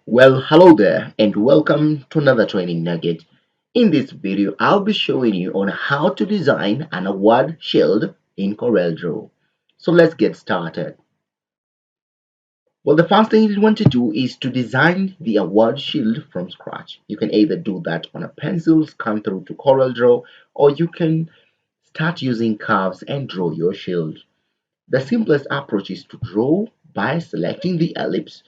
Well, hello there and welcome to another training nugget. In this video, I'll be showing you on how to design an award shield in CorelDraw. So let's get started. Well, the first thing you want to do is to design the award shield from scratch. You can either do that on a pencil, scan through to CorelDraw, or you can start using curves and draw your shield. The simplest approach is to draw by selecting the ellipse.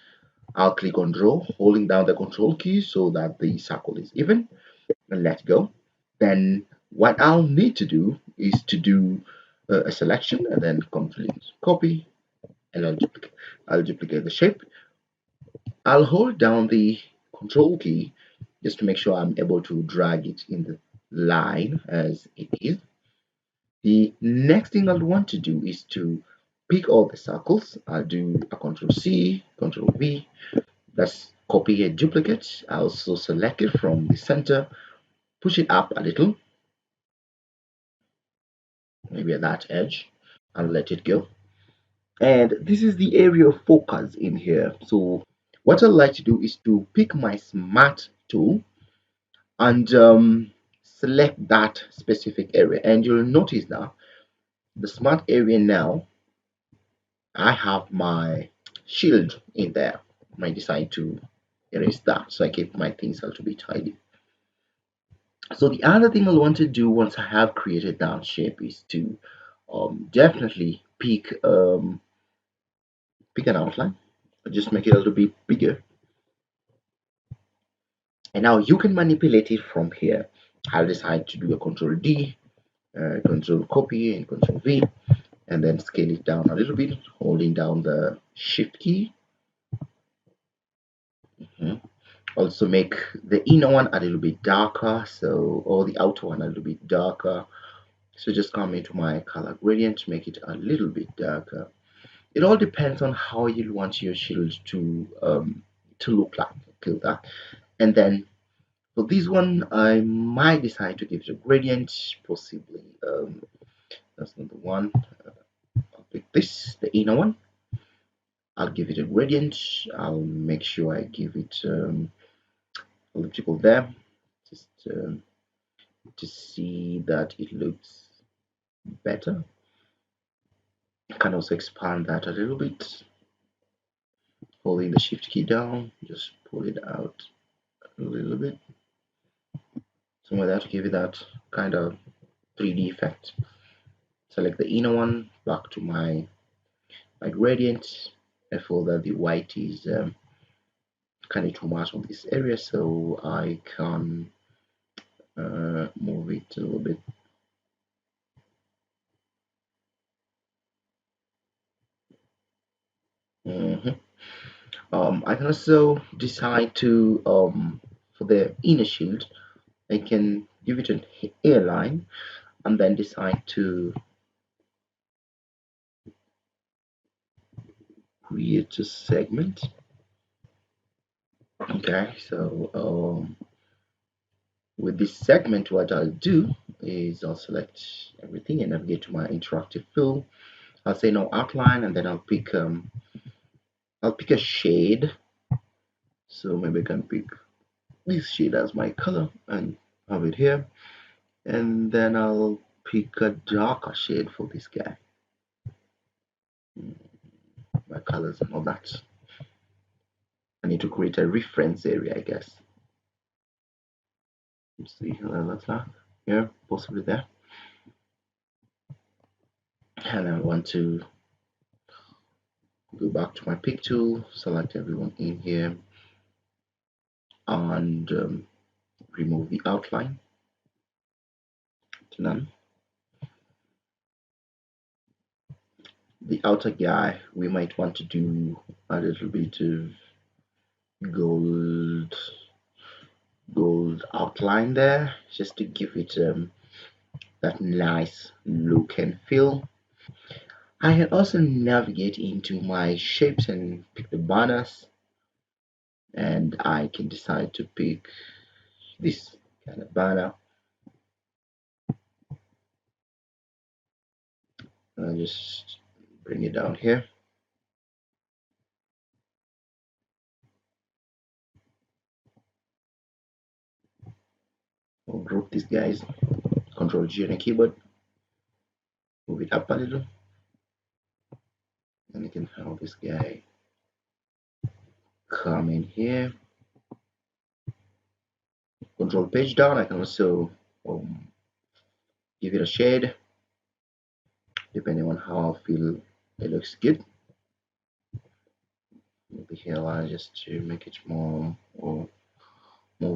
I'll click on draw, holding down the control key so that the circle is even and let go. Then what I'll need to do is to do a selection and then complete copy and I'll duplicate the shape. I'll hold down the control key just to make sure I'm able to drag it in the line as it is. The next thing I'll want to do is to pick all the circles. I'll do a control C, control V. Let's copy a duplicate. I also select it from the center, push it up a little, maybe at that edge, and let it go. And this is the area of focus in here. So what I like to do is to pick my smart tool and select that specific area. And you'll notice now the smart area now, I have my shield in there. I might decide to erase that so I keep my things a little bit tidy. So the other thing I'll want to do once I have created that shape is to definitely pick an outline, just make it a little bit bigger, and now you can manipulate it from here. I'll decide to do a control D, control copy, and control V, and then scale it down a little bit, holding down the shift key. Mhm. Also make the inner one a little bit darker, or the outer one a little bit darker. So just come into my color gradient, make it a little bit darker. It all depends on how you want your shield to look like. Okay, that. And then for this one, I might decide to give it a gradient, possibly. That's not the one. I'll pick this, the inner one. I'll give it a gradient. I'll make sure I give it elliptical there, just to see that it looks better. I can also expand that a little bit, holding the shift key down, just pull it out a little bit, somewhere there to give it that kind of 3D effect. Select the inner one, back to my gradient. I feel that the white is kind of too much on this area, so I can move it a little bit. Mhm. I can also decide to for the inner shield, I can give it an hairline and then decide to create a segment. Okay, so with this segment, what I'll do is I'll select everything and navigate to my interactive fill. I'll say no outline, and then I'll pick a shade. So maybe I can pick this shade as my color and have it here, and then I'll pick a darker shade for this guy. My colors and all that. I need to create a reference area, I guess. Let's see how that looks like. Here, possibly there. And I want to go back to my pick tool, select everyone in here, and remove the outline to none. The outer guy, we might want to do a little bit of gold outline there, just to give it that nice look and feel. I can also navigate into my shapes and pick the banners, and I can decide to pick this kind of banner. I'll just bring it down here. We'll group these guys. Control G on the keyboard, move it up a little, and you can have this guy come in here. Control page down. I can also give it a shade depending on how I feel it looks good. Maybe here I just to make it more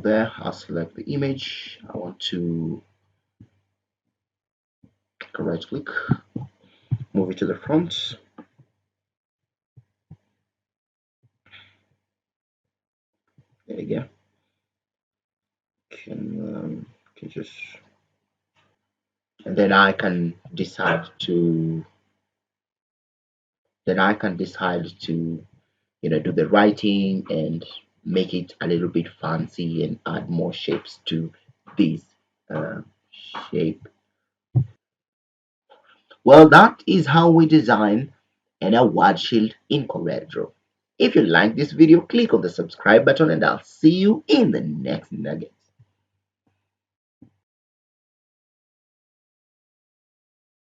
there. I'll select the image. I want to right click, move it to the front. There you go. Can just, and then I can decide to do the writing and make it a little bit fancy and add more shapes to this uh, shape. Well, that is how we design an award shield in CorelDraw. If you like this video, click on the subscribe button and I'll see you in the next nugget.